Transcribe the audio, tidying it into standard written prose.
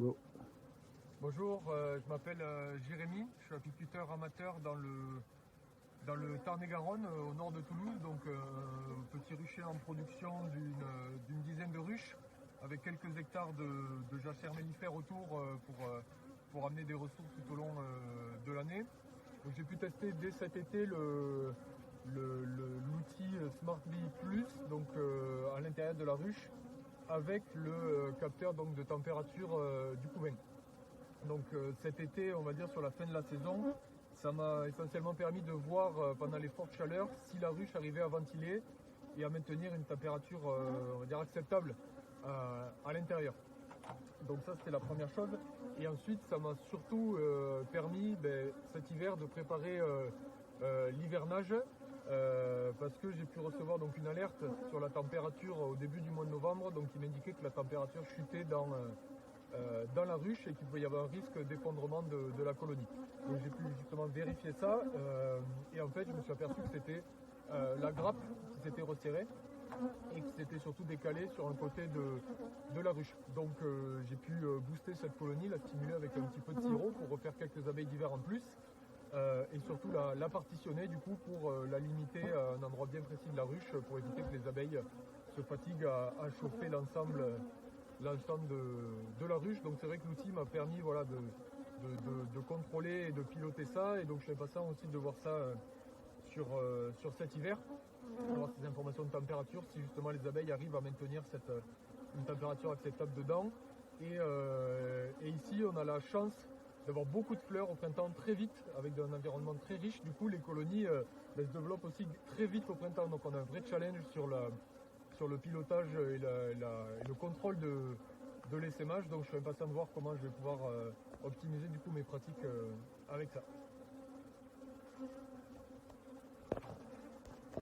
Bon. Bonjour, je m'appelle Jérémy, je suis apiculteur amateur dans le Tarn-et-Garonne, au nord de Toulouse, donc petit rucher en production d'une dizaine de ruches, avec quelques hectares de jachères mellifères autour pour amener des ressources tout au long de l'année. Donc j'ai pu tester dès cet été l'outil Smart Bee Plus, donc à l'intérieur de la ruche, avec le capteur donc, de température du couvain. Donc cet été, on va dire sur la fin de la saison, ça m'a essentiellement permis de voir pendant les fortes chaleurs si la ruche arrivait à ventiler et à maintenir une température on va dire acceptable à l'intérieur. Donc ça c'était la première chose. Et ensuite ça m'a surtout permis cet hiver de préparer l'hivernage parce que j'ai pu recevoir donc une alerte sur la température au début du mois de novembre, donc qui m'indiquait que la température chutait dans la ruche et qu'il pouvait y avoir un risque d'effondrement de la colonie. Donc j'ai pu justement vérifier ça et en fait je me suis aperçu que c'était la grappe qui s'était resserrée et qui s'était surtout décalée sur un côté de la ruche. Donc j'ai pu booster cette colonie, la stimuler avec un petit peu de sirop pour refaire quelques abeilles d'hiver en plus et surtout la partitionner du coup pour la limiter à un endroit bien précis de la ruche pour éviter que les abeilles se fatiguent à chauffer l'ensemble de la ruche. Donc c'est vrai que l'outil m'a permis voilà, de contrôler et de piloter ça, et donc je suis impatient aussi de voir ça sur cet hiver, avoir ces informations de température, si justement les abeilles arrivent à maintenir une température acceptable dedans. Et ici on a la chance d'avoir beaucoup de fleurs au printemps très vite, avec un environnement très riche. Du coup les colonies se développent aussi très vite au printemps, donc on a un vrai challenge sur le pilotage et le contrôle de l'essaimage. Donc je suis impatient de voir comment je vais pouvoir optimiser du coup mes pratiques avec ça.